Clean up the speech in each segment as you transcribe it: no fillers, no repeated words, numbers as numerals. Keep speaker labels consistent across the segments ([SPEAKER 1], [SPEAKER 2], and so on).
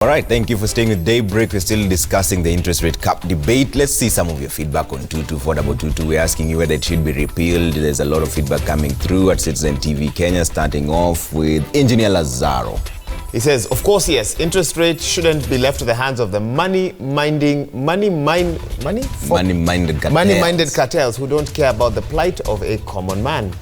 [SPEAKER 1] All right, thank you for staying with Daybreak. We're still discussing the interest rate cap debate. Let's see some of your feedback on 22422. We're asking you whether it should be repealed. There's a lot of feedback coming through at Citizen TV Kenya, starting off with Engineer Lazaro.
[SPEAKER 2] He says, of course, yes, interest rate shouldn't be left to the hands of the money-minded cartels who don't care about the plight of a common man.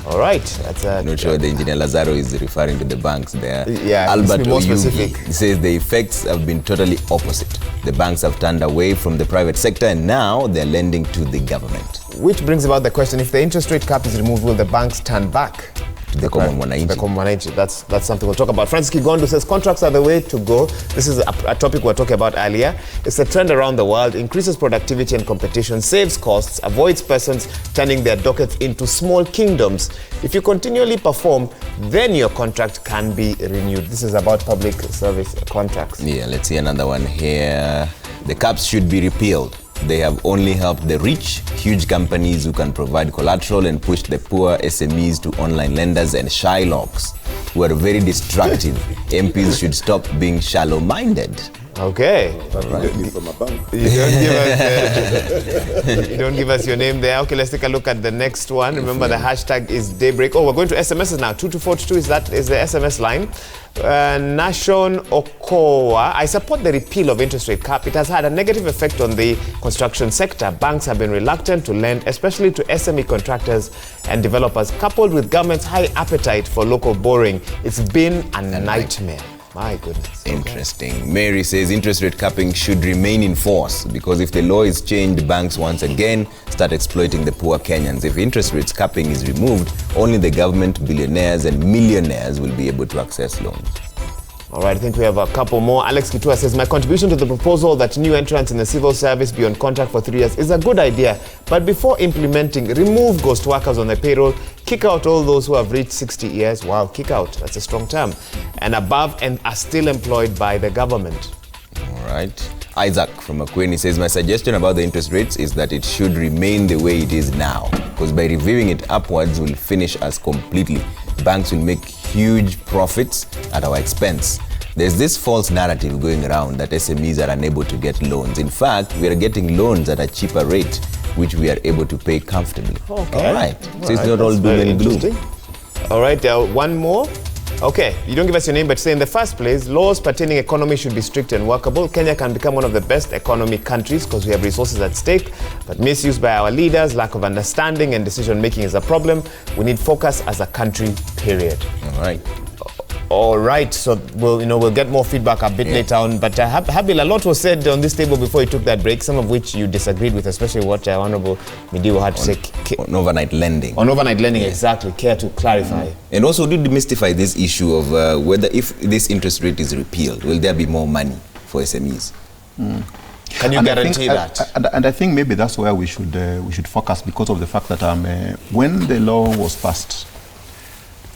[SPEAKER 2] All right, that's
[SPEAKER 1] I'm not sure the Engineer Lazaro is referring to the banks there.
[SPEAKER 2] Yeah,
[SPEAKER 1] Albert
[SPEAKER 2] be more specific.
[SPEAKER 1] He says the effects have been totally opposite. The banks have turned away from the private sector and now they're lending to the government.
[SPEAKER 2] Which brings about the question, if the interest rate cap is removed, will the banks turn back
[SPEAKER 1] to the common
[SPEAKER 2] mwananchi? That's something we'll talk about. Francis Kigondo says contracts are the way to go. This is a topic we were talking about earlier. It's a trend around the world, increases productivity and competition, saves costs, avoids persons turning their dockets into small kingdoms. If you continually perform, then your contract can be renewed. This is about public service contracts.
[SPEAKER 1] Yeah, let's see another one here. The caps should be repealed. They have only helped the rich, huge companies who can provide collateral and push the poor SMEs to online lenders and Shylocks, who are very destructive. MPs should stop being shallow-minded.
[SPEAKER 2] Okay.
[SPEAKER 1] Right.
[SPEAKER 2] You don't give us your name there. Okay, let's take a look at the next one. Remember, the hashtag is Daybreak. Oh, we're going to SMSs now. 22422 is the SMS line. Nashon Okoa, I support the repeal of interest rate cap. It has had a negative effect on the construction sector. Banks have been reluctant to lend, especially to SME contractors and developers, coupled with government's high appetite for local borrowing. It's been a nightmare. My goodness.
[SPEAKER 1] Interesting. Okay. Mary says interest rate capping should remain in force because if the law is changed, banks once again start exploiting the poor Kenyans. If interest rates capping is removed, only the government, billionaires and millionaires will be able to access loans.
[SPEAKER 2] All right, I think we have a couple more. Alex Kitua says, my contribution to the proposal that new entrants in the civil service be on contract for 3 years is a good idea. But before implementing, remove ghost workers on the payroll, kick out all those who have reached 60 years. Wow, kick out, that's a strong term. And above and are still employed by the government.
[SPEAKER 1] All right. Isaac from Makweni says, my suggestion about the interest rates is that it should remain the way it is now. Because by reviewing it upwards will finish us completely. Banks will make huge profits at our expense. There's this false narrative going around that SMEs are unable to get loans. In fact, we are getting loans at a cheaper rate, which we are able to pay comfortably.
[SPEAKER 2] Okay.
[SPEAKER 1] All right. So it's not all doom and gloom.
[SPEAKER 2] All right, one more. Okay, you don't give us your name, but say in the first place, laws pertaining economy should be strict and workable. Kenya can become one of the best economy countries because we have resources at stake, but misuse by our leaders, lack of understanding and decision-making is a problem. We need focus as a country, period.
[SPEAKER 1] All right.
[SPEAKER 2] All right, so we'll get more feedback a bit later on. But Habil, a lot was said on this table before you took that break, some of which you disagreed with, especially what Honorable Midiwo had to say.
[SPEAKER 1] On overnight lending.
[SPEAKER 2] On overnight lending, exactly. Care to clarify?
[SPEAKER 1] And also, do demystify this issue of whether if this interest rate is repealed, will there be more money for SMEs?
[SPEAKER 2] Can you guarantee that?
[SPEAKER 3] And I think maybe that's where we should focus because of the fact that when the law was passed,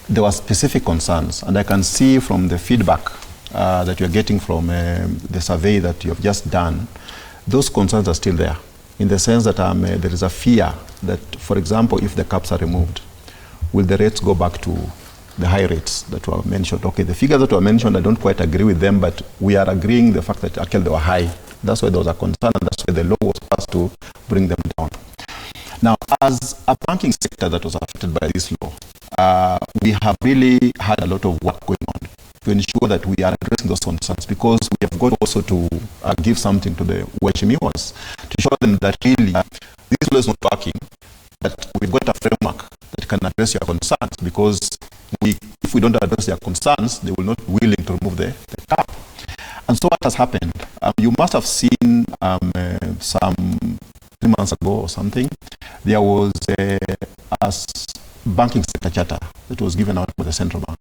[SPEAKER 3] there were specific concerns, and I can see from the feedback that you're getting from the survey that you have just done, those concerns are still there, in the sense that there is a fear that, for example, if the caps are removed, will the rates go back to the high rates that were mentioned? Okay, the figures that were mentioned, I don't quite agree with them, but we are agreeing the fact that actually they were high. That's why there was a concern, and that's why the law was passed to bring them down. Now, as a banking sector that was affected by this law, we have really had a lot of work going on to ensure that we are addressing those concerns, because we have got also to give something to the Waheshimiwas to show them that really this law is not working, but we've got a framework that can address your concerns, because if we don't address their concerns, they will not be willing to remove the cap. And so what has happened? You must have seen some 3 months ago or something, there was a banking sector charter that was given out by the central bank.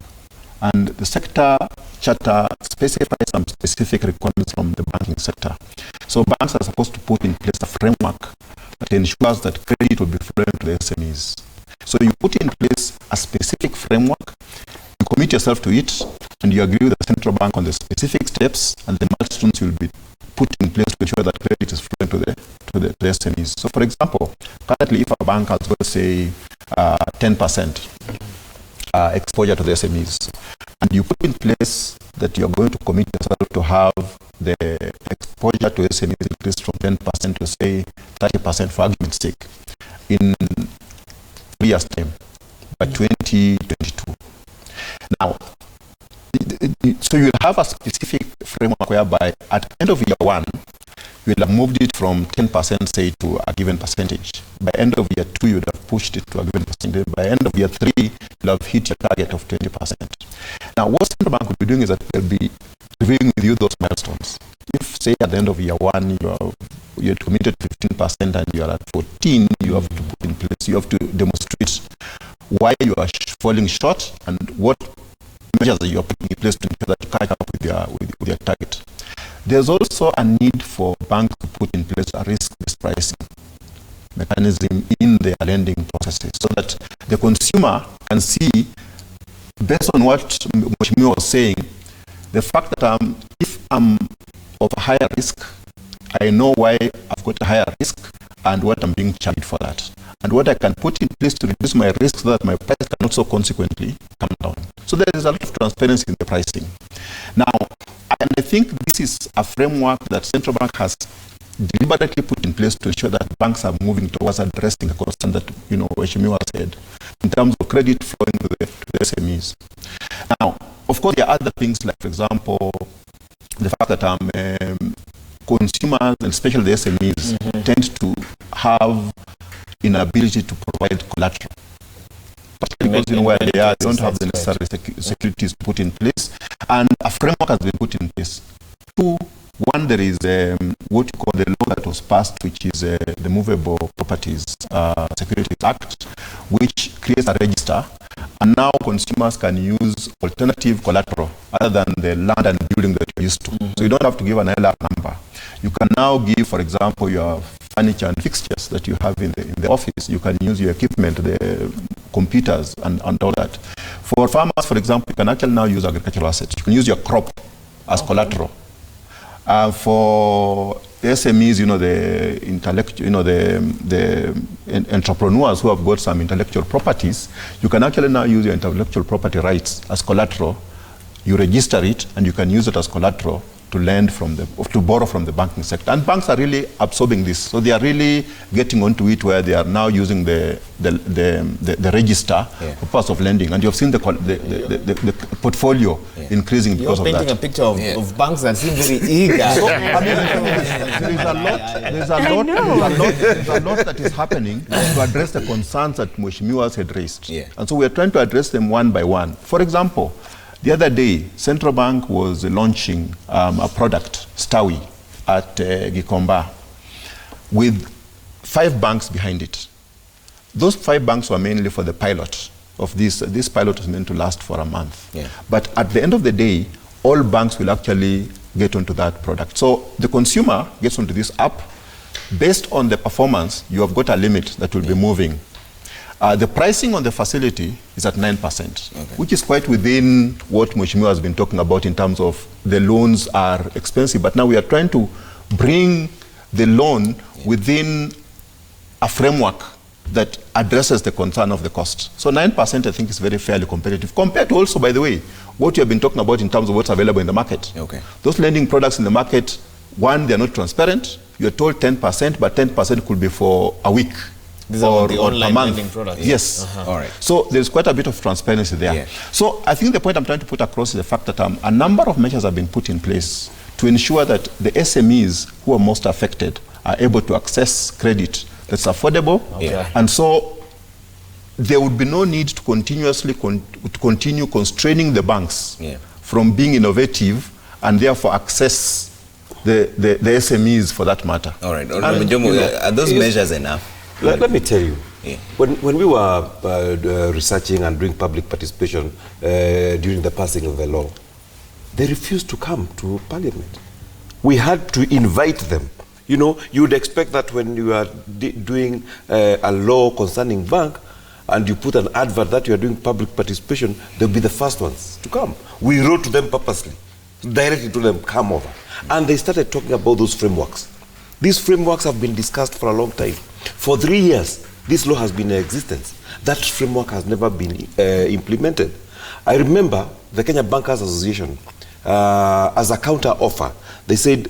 [SPEAKER 3] And the sector charter specifies some specific requirements from the banking sector. So banks are supposed to put in place a framework that ensures that credit will be flowing to the SMEs. So you put in place a specific framework, you commit yourself to it, and you agree with the central bank on the specific steps and the milestones will be put in place to ensure that credit is flowing to the SMEs. So, for example, currently, if a bank has got, say, 10%, exposure to the SMEs, and you put in place that you're going to commit yourself to have the exposure to SMEs increased from 10% to say 30% for argument's sake in 3 years' time by 2022. Now, so you'll have a specific framework whereby at the end of year 1, you'll have moved it from 10%, say, to a given percentage. By end of year 2, you'd have pushed it to a given percentage. By end of year 3, you'll have hit your target of 20%. Now, what Central Bank will be doing is that they'll be reviewing with you those milestones. If, say, at the end of year 1, you're committed to 15% and you're at 14, you have to put in place, you have to demonstrate why you are falling short and what measures that you are putting in place to ensure that you catch up with your target. There's also a need for banks to put in place a risk-based pricing mechanism in their lending processes so that the consumer can see, based on what Mheshimiwa was saying, the fact that if I'm of a higher risk, I know why I've got a higher risk and what I'm being charged for that, and what I can put in place to reduce my risk so that my price can also consequently come down. So there is a lot of transparency in the pricing. Now, and I think this is a framework that Central Bank has deliberately put in place to ensure that banks are moving towards addressing the concern that, Mheshimiwa said, in terms of credit flowing to the SMEs. Now, of course, there are other things like, for example, the fact that consumers, and especially the SMEs, tend to have inability to provide collateral. Because where they are, they don't have the necessary securities put in place, and a framework has been put in place. 2, 1, there is what you call the law that was passed, which is the Movable Properties Securities Act, which creates a register, and now consumers can use alternative collateral other than the land and building that you're used to. So you don't have to give an LR number. You can now give, for example, your furniture and fixtures that you have in the office. You can use your equipment, the computers, and all that. For farmers, for example, you can actually now use agricultural assets. You can use your crop as collateral. For the SMEs, the intellectual, the entrepreneurs who have got some intellectual properties, you can actually now use your intellectual property rights as collateral. You register it, and you can use it as collateral to lend to borrow from the banking sector. And banks are really absorbing this. So they are really getting onto it, where they are now using the register for purpose of lending. And you've seen the portfolio increasing because of that.
[SPEAKER 2] You're painting a picture of banks that seem very eager.
[SPEAKER 3] So, there's a lot that is happening to address the concerns that Mheshimiwa had raised. And so we are trying to address them one by one. For example, the other day, Central Bank was launching a product, Stawi, at Gikomba, with 5 banks behind it. Those 5 banks were mainly for the pilot of this. This pilot was meant to last for a month. But at the end of the day, all banks will actually get onto that product. So the consumer gets onto this app. Based on the performance, you have got a limit that will be moving. The pricing on the facility is at 9%, which is quite within what Mheshimiwa has been talking about in terms of the loans are expensive. But now we are trying to bring the loan within a framework that addresses the concern of the cost. So 9% I think is very fairly competitive, compared to also, by the way, what you have been talking about in terms of what's available in the market. Those lending products in the market, 1, they're not transparent. You're told 10%, but 10% could be for a week.
[SPEAKER 2] These are the online lending products.
[SPEAKER 3] Yes.
[SPEAKER 1] All right.
[SPEAKER 3] So there's quite a bit of transparency there. So I think the point I'm trying to put across is the fact that a number of measures have been put in place to ensure that the SMEs who are most affected are able to access credit that's affordable. And so there would be no need to continue constraining the banks from being innovative and therefore access the SMEs for that matter.
[SPEAKER 1] All right. Are those measures enough?
[SPEAKER 4] Let me tell you, when we were researching and doing public participation during the passing of the law, they refused to come to Parliament. We had to invite them. You would expect that when you are doing a law concerning bank, and you put an advert that you are doing public participation, they'll be the first ones to come. We wrote to them purposely, directly to them, come over. And they started talking about those frameworks. These frameworks have been discussed for a long time. For 3 years, this law has been in existence. That framework has never been implemented. I remember the Kenya Bankers Association, as a counter offer, they said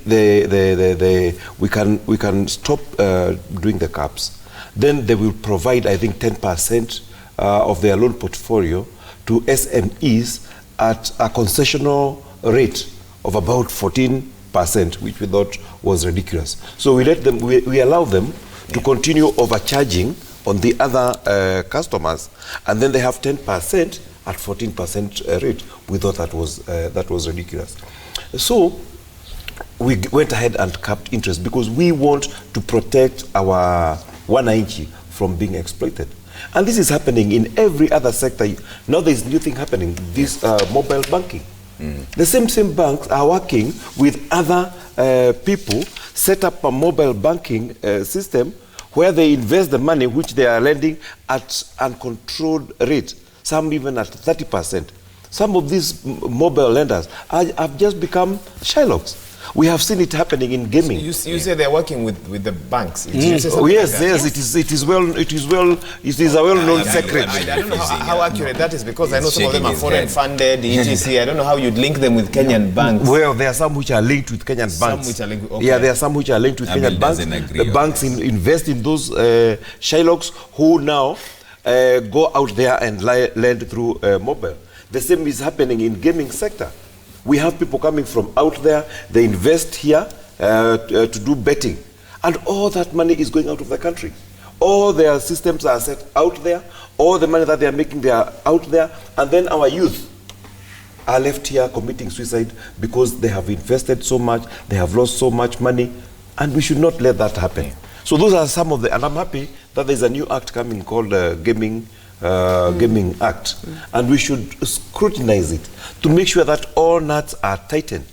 [SPEAKER 4] we can stop doing the caps. Then they will provide, I think, 10% of their loan portfolio to SMEs at a concessional rate of about 14%, which we thought was ridiculous. So we let them, we allow them to continue overcharging on the other customers, and then they have 10% at 14% rate. We thought that was ridiculous. So we went ahead and capped interest because we want to protect our wananchi from being exploited. And this is happening in every other sector. Now there's a new thing happening, this mobile banking. The same banks are working with other people, set up a mobile banking system where they invest the money which they are lending at uncontrolled rate, some even at 30%. Some of these mobile lenders have just become Shylocks. We have seen it happening in gaming.
[SPEAKER 2] So you say they're working with the banks.
[SPEAKER 4] Oh, yes, it is a well-known secret.
[SPEAKER 2] I don't know how accurate that is, because I know some of them are foreign funded, etc. I don't know how you'd link them with Kenyan banks.
[SPEAKER 4] Well, there are some which are linked with Kenyan banks.
[SPEAKER 2] Some which are linked, okay.
[SPEAKER 4] Yeah, there are some which are linked with Kenyan banks. The banks invest in those Shylocks who now go out there and lend through mobile. The same is happening in gaming sector. We have people coming from out there, they invest here to do betting. And all that money is going out of the country. All their systems are set out there, all the money that they are making, they are out there, and then our youth are left here committing suicide because they have invested so much, they have lost so much money, and we should not let that happen. So those are some of the, and I'm happy that there's a new act coming called Gaming Act, and we should scrutinize it to make sure that all nuts are tightened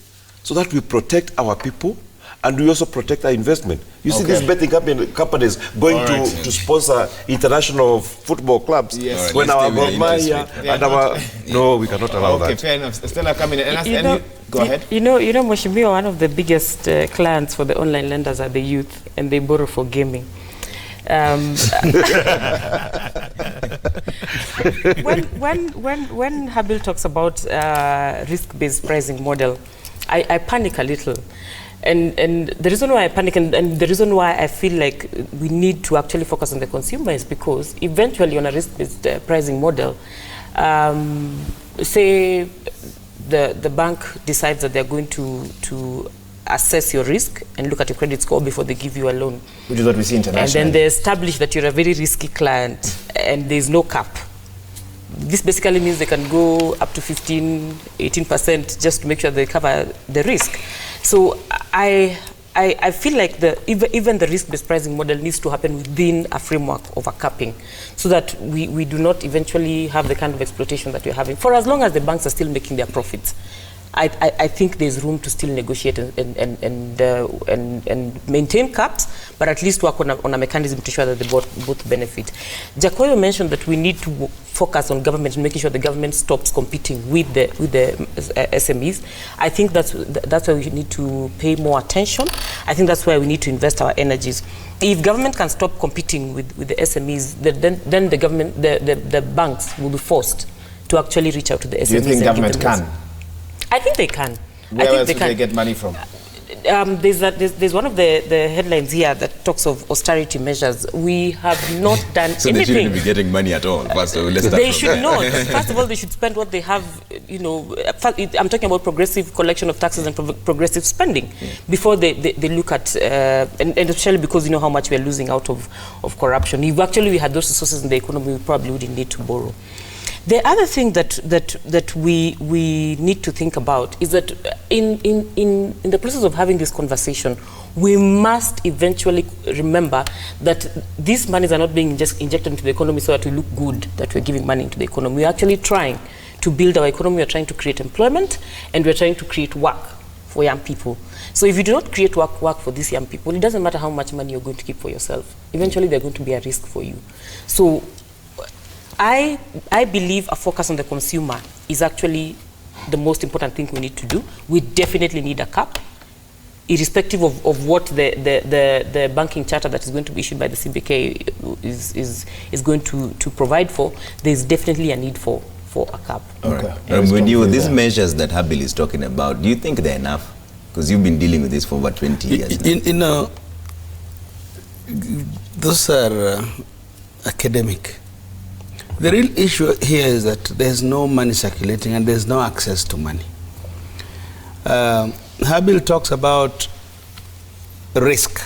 [SPEAKER 4] so that we protect our people and we also protect our investment. You see these betting companies going to sponsor international football clubs when our Gor Mahia and our... No, we cannot allow that.
[SPEAKER 2] Okay, fair enough. Stella, come in and go ahead.
[SPEAKER 5] You know, Mheshimiwa, one of the biggest clients for the online lenders are the youth, and they borrow for gaming. When Habil talks about risk-based pricing model, I panic a little. And the reason why I panic and the reason why I feel like we need to actually focus on the consumer is because eventually on a risk-based pricing model, say the bank decides that they're going to assess your risk and look at your credit score before they give you a loan.
[SPEAKER 2] Which is what we see internationally.
[SPEAKER 5] And then they establish that you're a very risky client and there's no cap. This basically means they can go up to 15, 18% just to make sure they cover the risk. So I feel like even the risk-based pricing model needs to happen within a framework of a capping so that we do not eventually have the kind of exploitation that we're having. For as long as the banks are still making their profits, I think there's room to still negotiate and maintain caps, but at least work on a mechanism to ensure that they both benefit. Jacoyo mentioned that we need to focus on government and making sure the government stops competing with the SMEs. I think that's why we need to pay more attention. I think that's why we need to invest our energies. If government can stop competing with the SMEs, then the government, the banks will be forced to actually reach out to the SMEs.
[SPEAKER 2] Do you think government can?
[SPEAKER 5] I think they can.
[SPEAKER 2] Where else do they get money from?
[SPEAKER 5] There's one of the headlines here that talks of austerity measures. We have not done
[SPEAKER 1] so
[SPEAKER 5] anything.
[SPEAKER 1] They shouldn't be getting money at all. First of all, let's start
[SPEAKER 5] they
[SPEAKER 1] from
[SPEAKER 5] should
[SPEAKER 1] there.
[SPEAKER 5] not. First of all, they should spend what they have. I'm talking about progressive collection of taxes and progressive spending before they look at and especially because you know how much we are losing out of corruption. If actually we had those resources in the economy, we probably wouldn't need to borrow. The other thing that we need to think about is that in the process of having this conversation, we must eventually remember that these monies are not being just injected into the economy so that we look good that we're giving money into the economy. We're actually trying to build our economy, we're trying to create employment, and we're trying to create work for young people. So if you do not create work for these young people, it doesn't matter how much money you're going to keep for yourself. Eventually, they're going to be a risk for you. So I believe a focus on the consumer is actually the most important thing we need to do. We definitely need a cap. irrespective of what the banking charter that is going to be issued by the CBK is going to provide for, there's definitely a need for a cap.
[SPEAKER 1] All right. When these measures that Habil is talking about, do you think they're enough? Because you've been dealing with this for over 20 years now.
[SPEAKER 6] You know, those are academic. The real issue here is that there's no money circulating and there's no access to money. Habil talks about risk.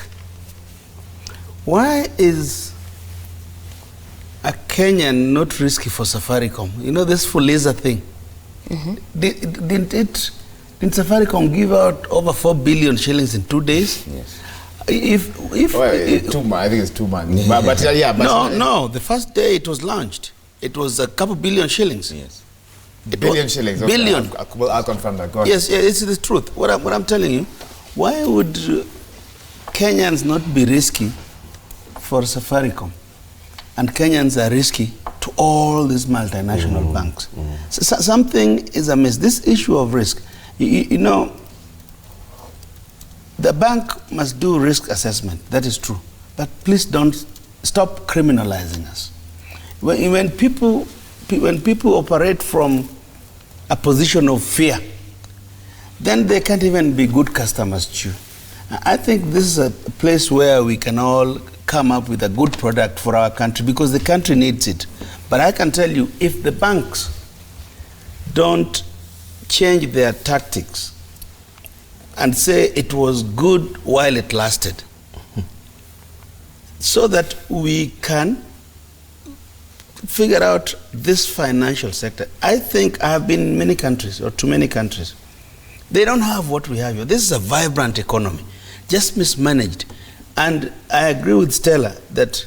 [SPEAKER 6] Why is a Kenyan not risky for Safaricom? You know this Fuliza thing? Didn't Safaricom give out over 4 billion shillings in 2 days?
[SPEAKER 1] Yes.
[SPEAKER 2] I think it's 2 months.
[SPEAKER 6] No, the first day it was launched, it was a couple billion shillings.
[SPEAKER 1] Yes.
[SPEAKER 2] Billion shillings. Okay.
[SPEAKER 6] Billion.
[SPEAKER 2] I'll confirm that. Go ahead.
[SPEAKER 6] Yes, it's the truth. What I'm telling you, why would Kenyans not be risky for Safaricom? And Kenyans are risky to all these multinational banks. So something is amiss. This issue of risk, you know, the bank must do risk assessment. That is true. But please don't stop criminalizing us. When people operate from a position of fear, then they can't even be good customers too. I think this is a place where we can all come up with a good product for our country because the country needs it. But I can tell you, if the banks don't change their tactics and say it was good while it lasted, so that we can figure out this financial sector. I think I have been in many countries, or too many countries. They don't have what we have here. This is a vibrant economy, just mismanaged. And I agree with Stella that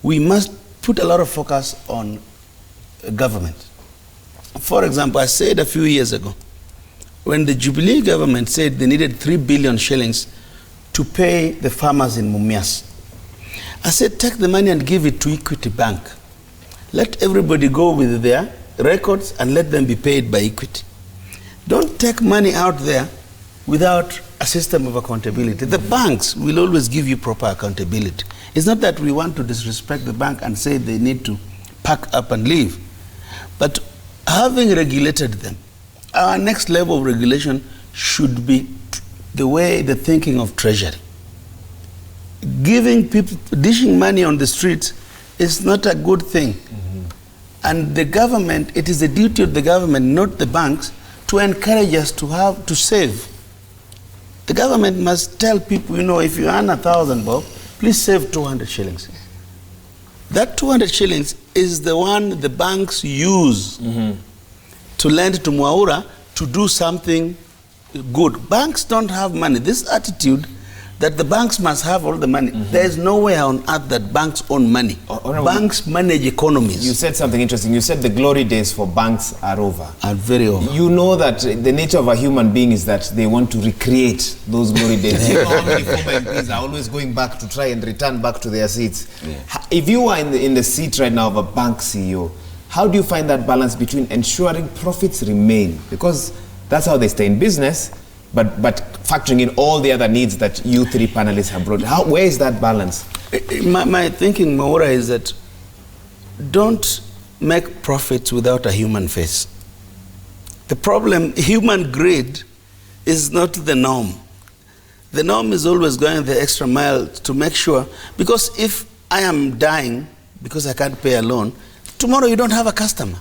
[SPEAKER 6] we must put a lot of focus on government. For example, I said a few years ago, when the Jubilee government said they needed 3 billion shillings to pay the farmers in Mumias, I said, take the money and give it to Equity Bank. Let everybody go with their records and let them be paid by Equity. Don't take money out there without a system of accountability. The banks will always give you proper accountability. It's not that we want to disrespect the bank and say they need to pack up and leave. But having regulated them, our next level of regulation should be the thinking of Treasury. Giving people, dishing money on the streets is not a good thing. And the government, it is the duty of the government, not the banks, to encourage us to save. The government must tell people, you know, if you earn 1,000 bob, please save 200 shillings. That 200 shillings is the one the banks use to lend to Mwaura to do something good. Banks don't have money. This attitude that the banks must have all the money. There is nowhere on earth that banks own money. Banks manage economies.
[SPEAKER 2] You said something interesting. You said the glory days for banks are over.
[SPEAKER 6] Are very over.
[SPEAKER 2] You know that the nature of a human being is that they want to recreate those glory days. You know how many former MPs are always going back to try and return back to their seats. If you are in the seat right now of a bank CEO, how do you find that balance between ensuring profits remain? Because that's how they stay in business, but factoring in all the other needs that you three panelists have brought. Where is that balance?
[SPEAKER 6] My thinking, Mwaura, is that don't make profits without a human face. The problem, human greed, is not the norm. The norm is always going the extra mile to make sure, because if I am dying because I can't pay a loan, tomorrow you don't have a customer.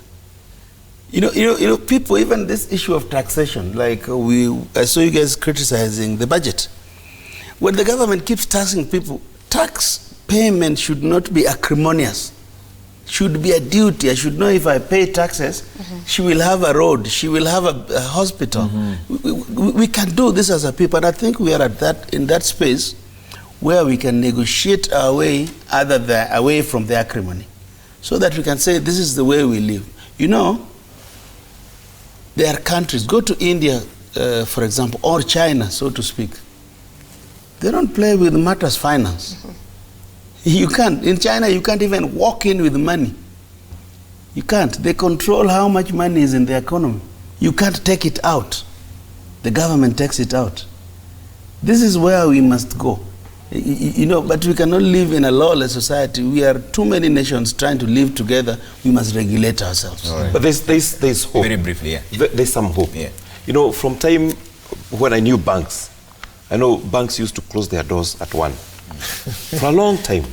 [SPEAKER 6] You know, people, even this issue of taxation, like I saw you guys criticizing the budget. When the government keeps taxing people, tax payment should not be acrimonious. Should be a duty. I should know if I pay taxes, she will have a road, she will have a hospital. We can do this as a people, and I think we are in that space where we can negotiate our way away from the acrimony, so that we can say this is the way we live. You know, there are countries, go to India, for example, or China, so to speak. They don't play with matters finance. You can't. In China, you can't even walk in with money. You can't. They control how much money is in the economy. You can't take it out. The government takes it out. This is where we must go. You know, but we cannot live in a lawless society. We are too many nations trying to live together. We must regulate ourselves.
[SPEAKER 1] Right.
[SPEAKER 4] But there's hope.
[SPEAKER 1] Very briefly, yeah.
[SPEAKER 4] There's some hope.
[SPEAKER 1] Yeah.
[SPEAKER 4] You know, from time when I knew banks, I know banks used to close their doors at 1 for a long time.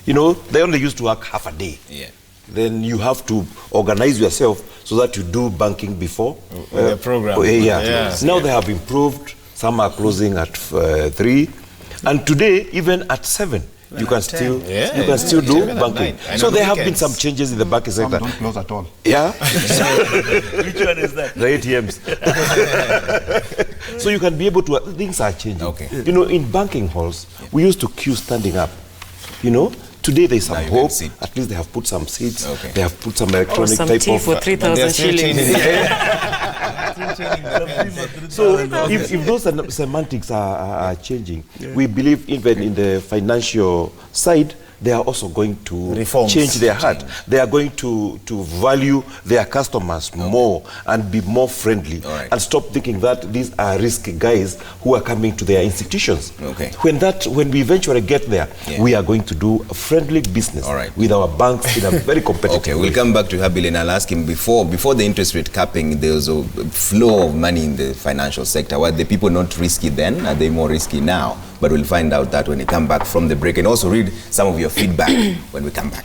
[SPEAKER 4] You know, they only used to work half a day.
[SPEAKER 1] Yeah.
[SPEAKER 4] Then you have to organize yourself so that you do banking before
[SPEAKER 2] the program.
[SPEAKER 4] Yeah. Now they have improved. Some are closing at 3, and today even at 7 you can still do banking. So there have been some changes in the banking sector.
[SPEAKER 3] Some don't close at all.
[SPEAKER 4] Yeah.
[SPEAKER 6] Which one is that?
[SPEAKER 4] The ATMs. So you can be able to. Things are changing.
[SPEAKER 1] Okay.
[SPEAKER 4] You know, in banking halls, we used to queue standing up. You know. Today there's some
[SPEAKER 1] Now you
[SPEAKER 4] hope.
[SPEAKER 1] can sit.
[SPEAKER 4] At least they have put some seats.
[SPEAKER 1] Okay.
[SPEAKER 4] They have put some
[SPEAKER 5] Or
[SPEAKER 4] electronic
[SPEAKER 5] some
[SPEAKER 4] type
[SPEAKER 5] tea
[SPEAKER 4] of.
[SPEAKER 5] for 3,000 shillings.
[SPEAKER 4] So if those semantics are changing, we believe even in the financial side, they are also going to
[SPEAKER 2] Reforms.
[SPEAKER 4] change their heart. They are going to value their customers more and be more friendly,
[SPEAKER 1] All right.
[SPEAKER 4] and stop thinking that these are risky guys who are coming to their institutions.
[SPEAKER 1] Okay.
[SPEAKER 4] When we eventually get there, we are going to do a friendly business
[SPEAKER 1] All right.
[SPEAKER 4] with our banks in a very competitive
[SPEAKER 1] Okay,
[SPEAKER 4] way.
[SPEAKER 1] we'll come back to Habil and I'll ask him before the interest rate capping, there was a flow of money in the financial sector. Were the people not risky then? Are they more risky now? But we'll find out that when we come back from the break, and also read some of your feedback when we come back.